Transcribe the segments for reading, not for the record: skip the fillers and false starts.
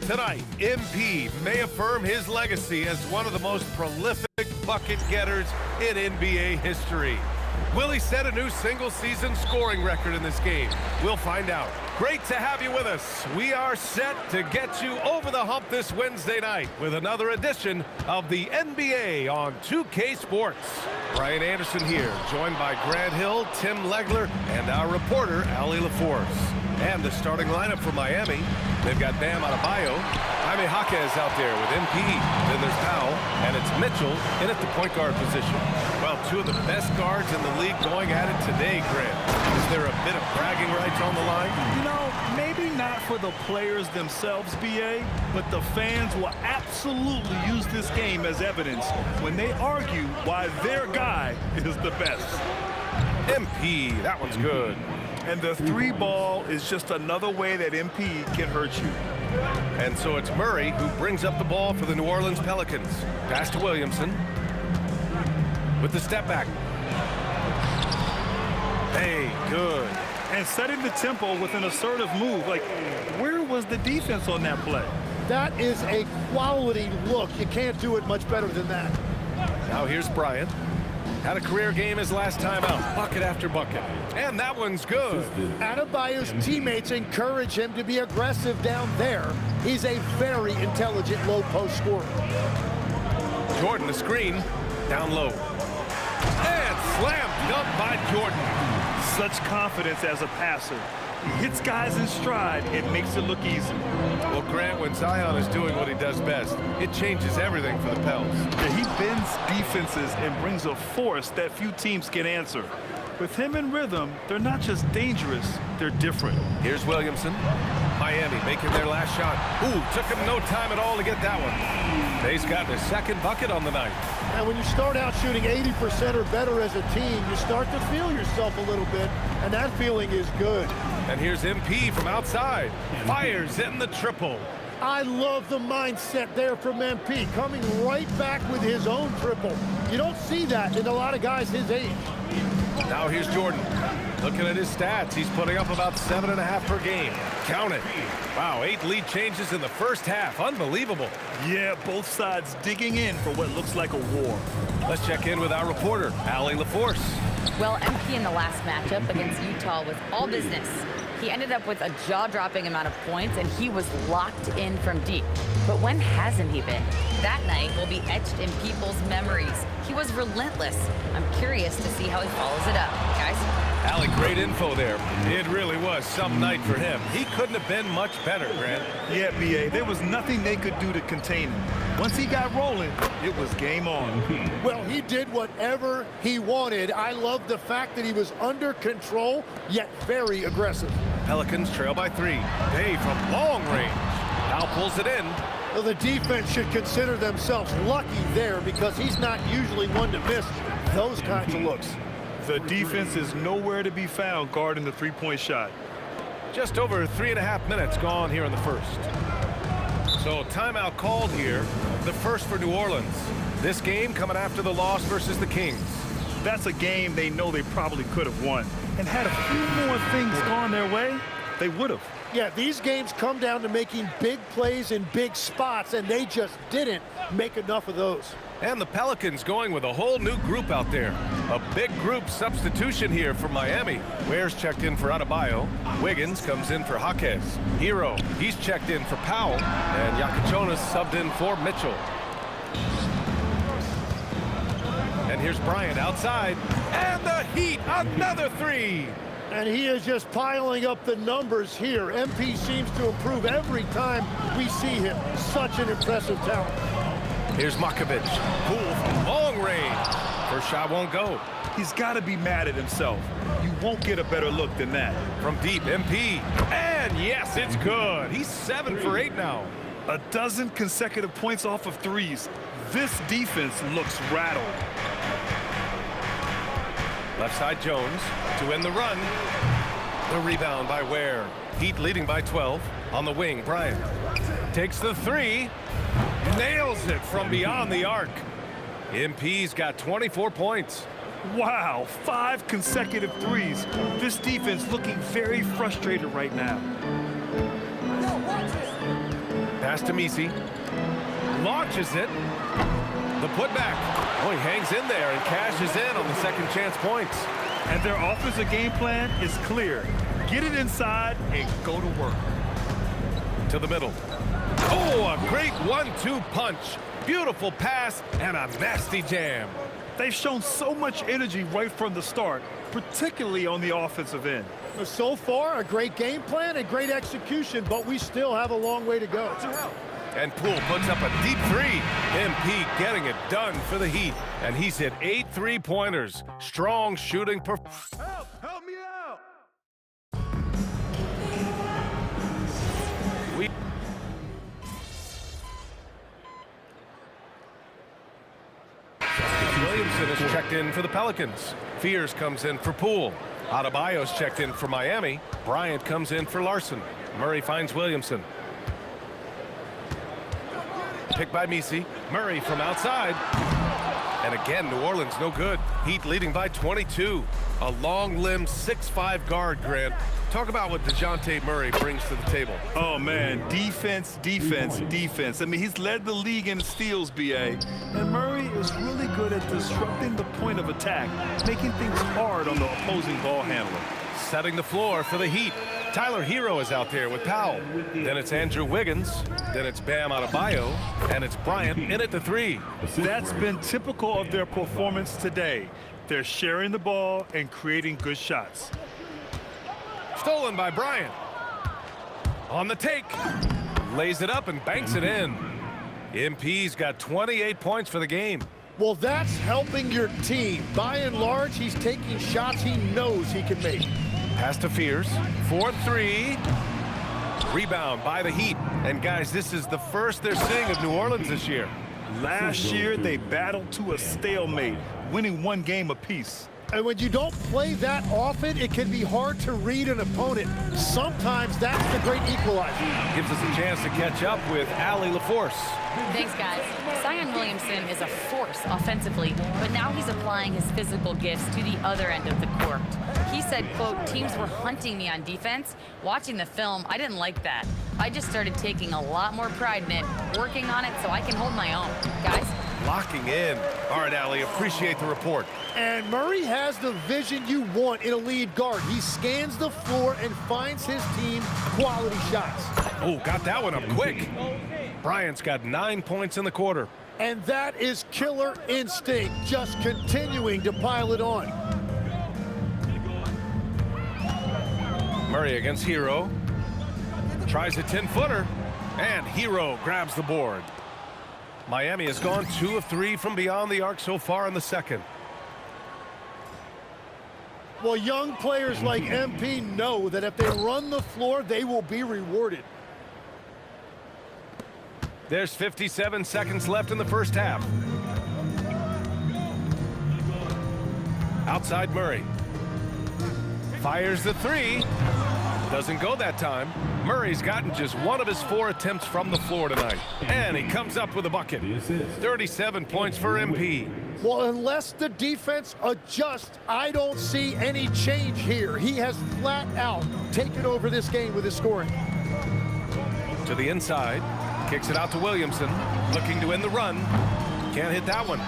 Tonight, MP may affirm his legacy as one of the most prolific bucket getters in NBA history. Will he set a new single-season scoring record in this game? We'll find out. Great to have you with us. We are set to get you over the hump this Wednesday night with another edition of the NBA on 2K Sports. Brian Anderson here, joined by Grant Hill, Tim Legler, and our reporter, Allie LaForce. And the starting lineup for Miami, they've got Bam Adebayo, Jaime Jaquez out there with MP, then there's Powell, and it's Mitchell in at the point guard position. Well, two of the best guards in the league going at it today, Grant. Is there a bit of bragging rights on the line? You know, maybe not for the players themselves, BA, but the fans will absolutely use this game as evidence when they argue why their guy is the best. MP, that one's good. And the three ball is just another way that MP can hurt you. And so it's Murray who brings up the ball for the New Orleans Pelicans. Pass to Williamson. With the step back. Hey, good. And setting the tempo with an assertive move. Like, where was the defense on that play? That is a quality look. You can't do it much better than that. Now here's Bryant. Had a career game his last time out, bucket after bucket. And that one's good. Adebayo's teammates encourage him to be aggressive down there. He's a very intelligent low post scorer. Jordan, the screen, down low. And slam dunk by Jordan. Such confidence as a passer. He hits guys in stride. It makes it look easy. Well, Grant, when Zion is doing what he does best, it changes everything for the Pels. He bends defenses and brings a force that few teams can answer. With him in rhythm, they're not just dangerous, they're different. Here's Williamson. Miami making their last shot. Ooh, took him no time at all to get that one. They've gotten his second bucket on the night. And when you start out shooting 80% or better as a team, you start to feel yourself a little bit, and that feeling is good. And here's MP from outside. Fires in the triple. I love the mindset there from MP, coming right back with his own triple. You don't see that in a lot of guys his age. Now here's Jordan. Looking at his stats, he's putting up about 7.5 per game. Count it. Wow, 8 lead changes in the first half. Unbelievable. Yeah, both sides digging in for what looks like a war. Let's check in with our reporter, Allie LaForce. Well, MP in the last matchup against Utah was all business. He ended up with a jaw-dropping amount of points, and he was locked in from deep. But when hasn't he been? That night will be etched in people's memories. He was relentless. I'm curious to see how he follows it up. Guys? Allie, great info there. It really was some night for him. He couldn't have been much better, Grant. Yeah, BA, there was nothing they could do to contain him. Once he got rolling, it was game on. Well, he did whatever he wanted. I love the fact that he was under control, yet very aggressive. Pelicans trail by 3. Day from long range. Now pulls it in. Well, the defense should consider themselves lucky there because he's not usually one to miss those kinds of looks. The defense is nowhere to be found guarding the three-point shot. Just over 3.5 minutes gone here in the first. So timeout called here, the first for New Orleans. This game coming after the loss versus the Kings. That's a game they know they probably could have won. And had a few more things gone their way, they would have. Yeah, these games come down to making big plays in big spots, and they just didn't make enough of those. And the Pelicans going with a whole new group out there. A big group substitution here for Miami. Ware's checked in for Adebayo. Wiggins comes in for Jaquez. Hero, he's checked in for Powell. And Yakichonis subbed in for Mitchell. And here's Bryant outside. And the Heat, another 3. And he is just piling up the numbers here. MP seems to improve every time we see him. Such an impressive talent. Here's Makovic. Cool from long range. First shot won't go. He's got to be mad at himself. You won't get a better look than that. From deep, MP. And yes, it's good. He's 7 for 8 now. A dozen consecutive points off of threes. This defense looks rattled. Left side Jones to end the run. The rebound by Ware. Heat leading by 12. On the wing, Bryant takes the 3. Nails it from beyond the arc. MP's got 24 points. Wow, 5 consecutive threes. This defense looking very frustrated right now. Pass to Messi. Launches it. The putback. Oh, he hangs in there and cashes in on the second chance points. And their offensive game plan is clear. Get it inside and go to work. To the middle. Oh, a great 1-2 punch. Beautiful pass and a nasty jam. They've shown so much energy right from the start, particularly on the offensive end. So far, a great game plan and great execution, but we still have a long way to go. And Poole puts up a deep three. MP getting it done for the Heat. And he's hit 8 3-pointers. Strong shooting. Help me out! Williamson is checked in for the Pelicans. Fears comes in for Poole. Adebayo's checked in for Miami. Bryant comes in for Larson. Murray finds Williamson. Picked by Messi. Murray from outside. And again, New Orleans no good. Heat leading by 22. A long-limbed 6'5" guard, Grant. Talk about what DeJounte Murray brings to the table. Oh, man, defense, defense, defense. I mean, he's led the league in steals, B.A. And Murray is really good at disrupting the point of attack, making things hard on the opposing ball handler. Setting the floor for the Heat. Tyler Hero is out there with Powell. Then it's Andrew Wiggins. Then it's Bam Adebayo. And it's Bryant in at the three. That's been typical of their performance today. They're sharing the ball and creating good shots. Stolen by Bryant. On the take. Lays it up and banks it in. MP's got 28 points for the game. Well, that's helping your team. By and large, he's taking shots he knows he can make. Pass to Fears. 4-3. Rebound by the Heat. And guys, this is the first they're seeing of New Orleans this year. Last year, they battled to a stalemate, winning one game apiece. And when you don't play that often, it can be hard to read an opponent. Sometimes that's the great equalizer. Gives us a chance to catch up with Allie LaForce. Thanks, guys. Zion Williamson is a force offensively, but now he's applying his physical gifts to the other end of the court. He said, quote, "Teams were hunting me on defense. Watching the film, I didn't like that. I just started taking a lot more pride in it, working on it so I can hold my own." Guys? Locking in. All right, Allie, appreciate the report. And Murray has the vision you want in a lead guard. He scans the floor and finds his team quality shots. Oh, got that one up quick. Bryant's got 9 points in the quarter. And that is killer instinct, just continuing to pile it on. Murray against Hero. Tries a 10-footer. And Hero grabs the board. Miami has gone 2 of 3 from beyond the arc so far in the second. Well, young players like MP know that if they run the floor, they will be rewarded. There's 57 seconds left in the first half. Outside Murray. Fires the three. Doesn't go that time. Murray's gotten just 1 of his 4 attempts from the floor tonight. And he comes up with a bucket. 37 points for MP. Well, unless the defense adjusts, I don't see any change here. He has flat out taken over this game with his scoring. To the inside. Kicks it out to Williamson. Looking to end the run. Can't hit that one.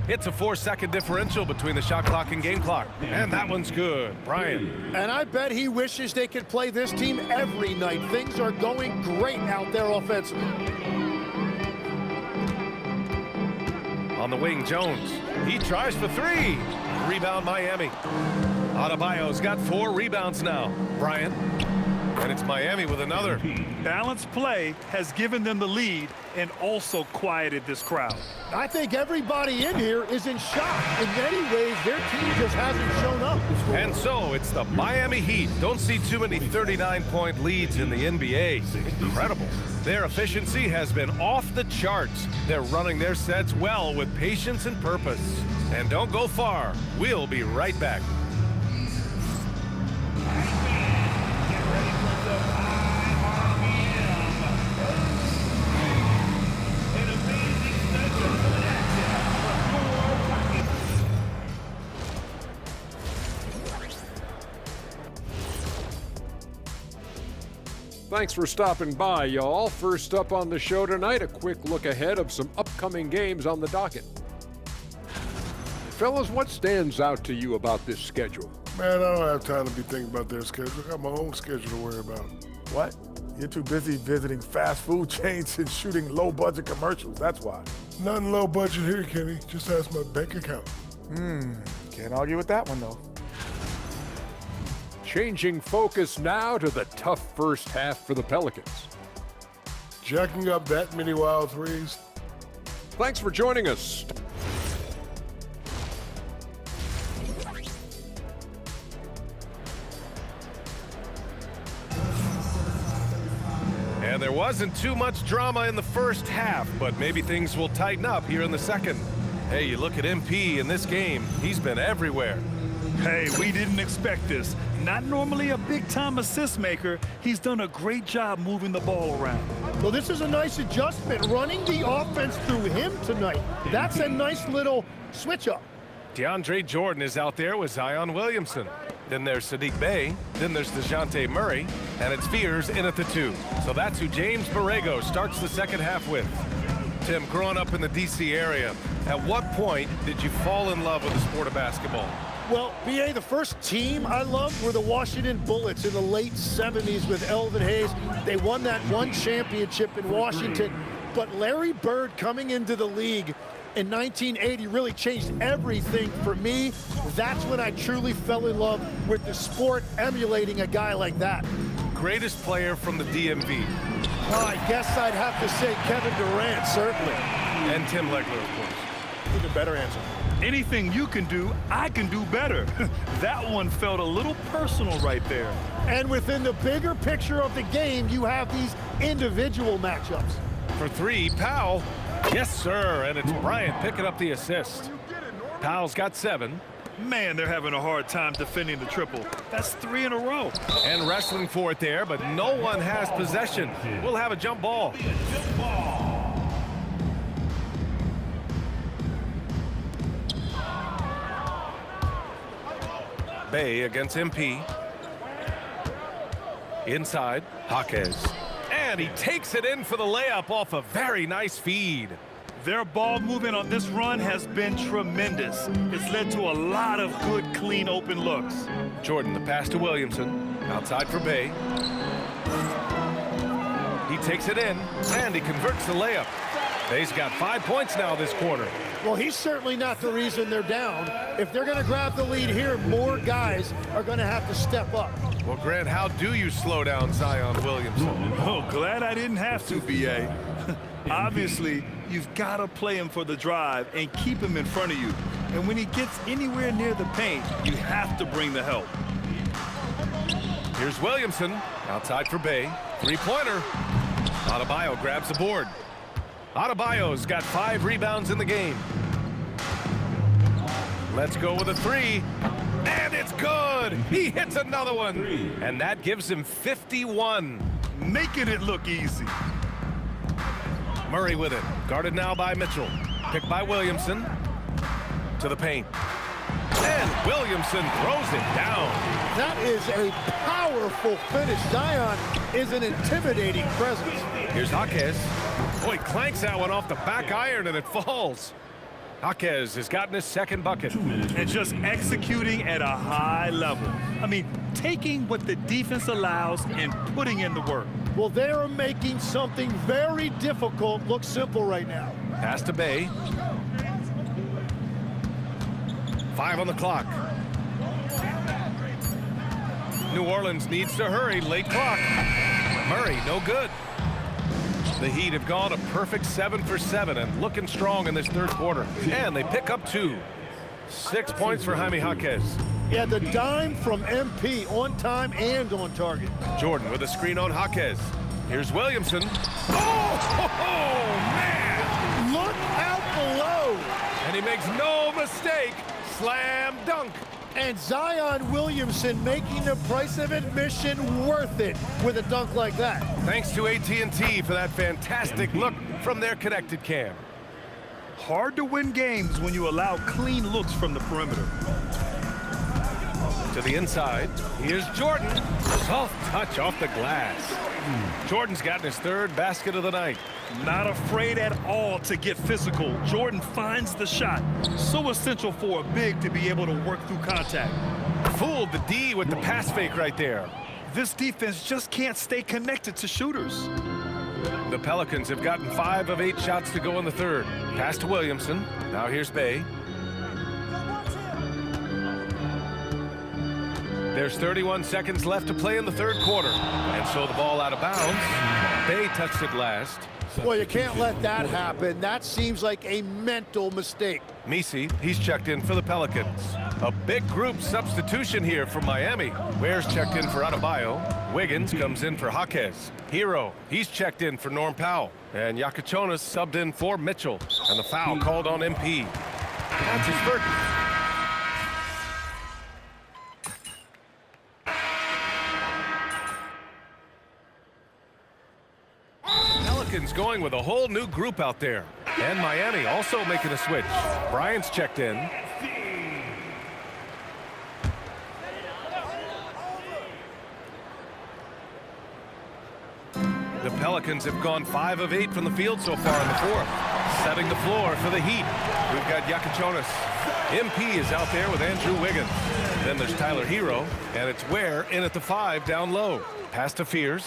It's a 4-second differential between the shot clock and game clock. And that one's good. Bryant. And I bet he wishes they could play this team every night. Things are going great out there offensively. On the wing, Jones. He tries for 3. Rebound, Miami. Adebayo's got 4 rebounds now. Bryant. And it's Miami with another. Balanced play has given them the lead and also quieted this crowd. I think everybody in here is in shock. In many ways, their team just hasn't shown up. And so it's the Miami Heat. Don't see too many 39-point leads in the NBA. Incredible. Their efficiency has been off the charts. They're running their sets well with patience and purpose. And don't go far. We'll be right back. Thanks for stopping by, y'all. First up on the show tonight, a quick look ahead of some upcoming games on the docket. Fellas, what stands out to you about this schedule? Man, I don't have time to be thinking about their schedule. I got my own schedule to worry about. What? You're too busy visiting fast food chains and shooting low-budget commercials, that's why. Nothing low budget here, Kenny. Just ask my bank account. Can't argue with that one, though. Changing focus now to the tough first half for the Pelicans. Jacking up that many wild threes. Thanks for joining us. And there wasn't too much drama in the first half, but maybe things will tighten up here in the second. Hey, you look at MP in this game, he's been everywhere. Hey, we didn't expect this. Not normally a big-time assist maker, he's done a great job moving the ball around. Well, this is a nice adjustment, running the offense through him tonight. That's a nice little switch up. DeAndre Jordan is out there with Zion Williamson. Then there's Sadiq Bey. Then there's DeJounte Murray. And it's Fears in at the 2. So that's who James Borrego starts the second half with. Tim, growing up in the D.C. area, at what point did you fall in love with the sport of basketball? Well, B.A., the first team I loved were the Washington Bullets in the late 70s with Elvin Hayes. They won that one championship in Washington. But Larry Bird coming into the league in 1980 really changed everything for me. That's when I truly fell in love with the sport, emulating a guy like that. Greatest player from the DMV. Well, I guess I'd have to say Kevin Durant, certainly. And Tim Legler, of course. Even better answer. Anything you can do, I can do better. That one felt a little personal right there. And within the bigger picture of the game, you have these individual matchups. For 3, Powell. Yes, sir, and it's Bryant picking up the assist. Powell's got 7. Man, they're having a hard time defending the triple. That's 3 in a row. And wrestling for it there, but no one has possession. We'll have a jump ball. Bey against MP. Inside, Jaquez. And he takes it in for the layup off a very nice feed. Their ball movement on this run has been tremendous. It's led to a lot of good, clean, open looks. Jordan, the pass to Williamson. Outside for Bey. He takes it in, and he converts the layup. Bey's got 5 points now this quarter. Well, he's certainly not the reason they're down. If they're going to grab the lead here, more guys are going to have to step up. Well, Grant, how do you slow down Zion Williamson? Oh, glad I didn't have to, B.A. Obviously, you've got to play him for the drive and keep him in front of you. And when he gets anywhere near the paint, you have to bring the help. Here's Williamson, outside for Bey. 3-pointer. Adebayo grabs the board. Adebayo's got 5 rebounds in the game. Let's go with a 3. And it's good! He hits another one. And that gives him 51. Making it look easy. Murray with it. Guarded now by Mitchell. Picked by Williamson. To the paint. And Williamson throws it down. That is a powerful finish. Zion is an intimidating presence. Here's Jaquez. Boy, clanks that one off the back iron and it falls. Jaquez has gotten his second bucket. And just executing at a high level. I mean, taking what the defense allows and putting in the work. Well, they are making something very difficult look simple right now. Pass to Bey. 5 on the clock. New Orleans needs to hurry. Late clock. Murray, no good. The Heat have gone a perfect 7 for 7 and looking strong in this third quarter. And they pick up 2. 6 points for Jaime Jaquez. Yeah, the dime from MP on time and on target. Jordan with a screen on Jaquez. Here's Williamson. Oh, man! Look out below. And he makes no mistake. Slam dunk. And Zion Williamson making the price of admission worth it with a dunk like that. Thanks to AT&T for that fantastic look from their connected cam. Hard to win games when you allow clean looks from the perimeter. To the inside, here's Jordan. Soft touch off the glass. Jordan's gotten his third basket of the night. Not afraid at all to get physical. Jordan finds the shot. So essential for a big to be able to work through contact. Fooled the D with the pass fake right there. This defense just can't stay connected to shooters. The Pelicans have gotten 5 of 8 shots to go in the third. Pass to Williamson. Now here's Bay. There's 31 seconds left to play in the third quarter. And so the ball out of bounds. Bay touched it last. Well, you can't let that happen. That seems like a mental mistake. Misi, he's checked in for the Pelicans. A big group substitution here for Miami. Ware's checked in for Adebayo. Wiggins comes in for Jaquez. Hero, he's checked in for Norm Powell. And Yakachonis subbed in for Mitchell. And the foul called on MP. That's his first. Pelicans going with a whole new group out there. And Miami also making a switch. Bryant's checked in. The Pelicans have gone 5 of 8 from the field so far in the fourth. Setting the floor for the Heat. We've got Yakachonis. MP is out there with Andrew Wiggins. Then there's Tyler Hero, and it's Ware in at the 5 down low. Pass to Fears.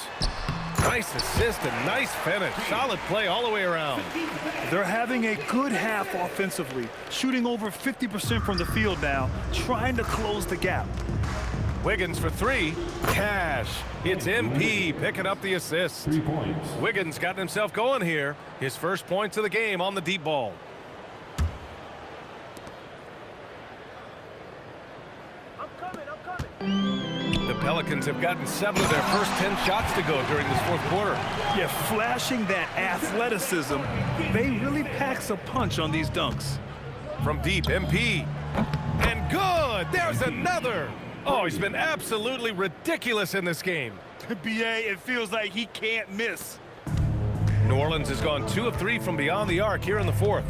Nice assist and nice finish. Solid play all the way around. They're having a good half offensively, shooting over 50% from the field now, trying to close the gap. Wiggins for 3. Cash. It's MP picking up the assist. Wiggins got himself going here. His first points of the game on the deep ball. The Pelicans have gotten 7 of their first 10 shots to go during this fourth quarter. Yeah, flashing that athleticism, they really packs a punch on these dunks. From deep, MP. And good! There's another! Oh, he's been absolutely ridiculous in this game. BA, it feels like he can't miss. New Orleans has gone 2 of 3 from beyond the arc here in the fourth.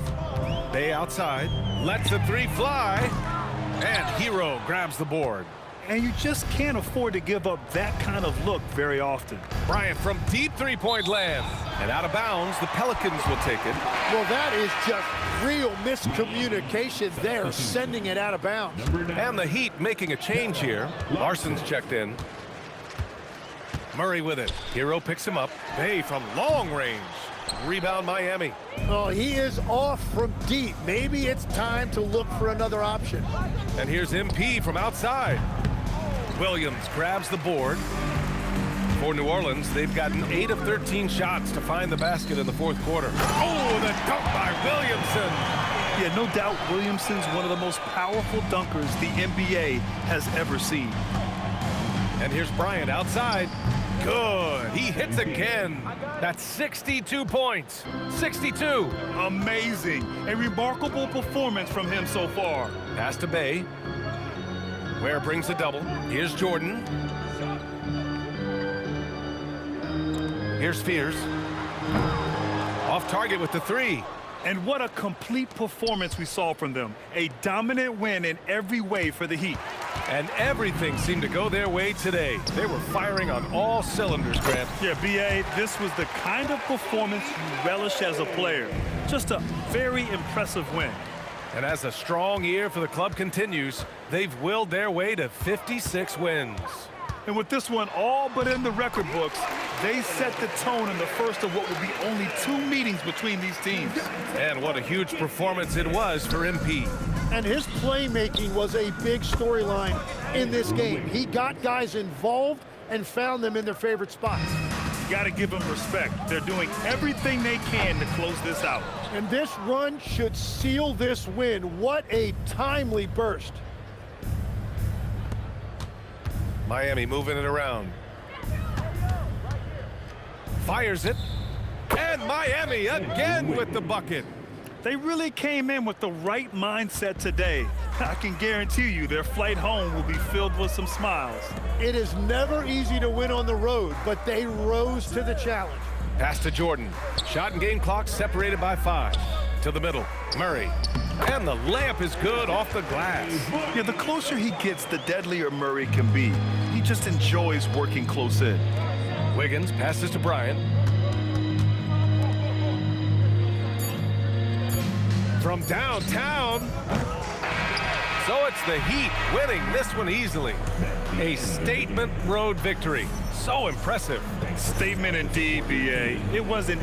Bay outside, lets the 3 fly, and Hero grabs the board. And you just can't afford to give up that kind of look very often. Bryant from deep three-point land. And out of bounds, the Pelicans will take it. Well, that is just real miscommunication there, sending it out of bounds. And the Heat making a change here. Larson's checked in. Murray with it. Hero picks him up. Bay from long range. Rebound Miami. Oh, he is off from deep. Maybe it's time to look for another option. And here's MP from outside. Williams grabs the board. For New Orleans, they've gotten 8 of 13 shots to find the basket in the fourth quarter. Oh, the dunk by Williamson. Yeah, no doubt Williamson's one of the most powerful dunkers the NBA has ever seen. And here's Bryant outside. Good. He hits again. That's 62 points. 62. Amazing. A remarkable performance from him so far. Pass to Bay. Ware brings the double. Here's Jordan. Here's Fears. Off target with the 3. And what a complete performance we saw from them. A dominant win in every way for the Heat. And everything seemed to go their way today. They were firing on all cylinders, Grant. Yeah, B.A., this was the kind of performance you relish as a player. Just a very impressive win. And as a strong year for the club continues, they've willed their way to 56 wins. And with this one all but in the record books, they set the tone in the first of what will be only 2 meetings between these teams. And what a huge performance it was for MP. And his playmaking was a big storyline in this game. He got guys involved and found them in their favorite spots. You got to give them respect. They're doing everything they can to close this out. And this run should seal this win. What a timely burst. Miami moving it around. Fires it. And Miami again with the bucket. They really came in with the right mindset today. I can guarantee you their flight home will be filled with some smiles. It is never easy to win on the road, but they rose to the challenge. Pass to Jordan. Shot and game clock separated by 5. To the middle. Murray. And the layup is good off the glass. Yeah, the closer he gets, the deadlier Murray can be. He just enjoys working close in. Wiggins passes to Bryant. From downtown. So it's the Heat winning this one easily. A statement road victory. So impressive. Statement indeed, BA. It was an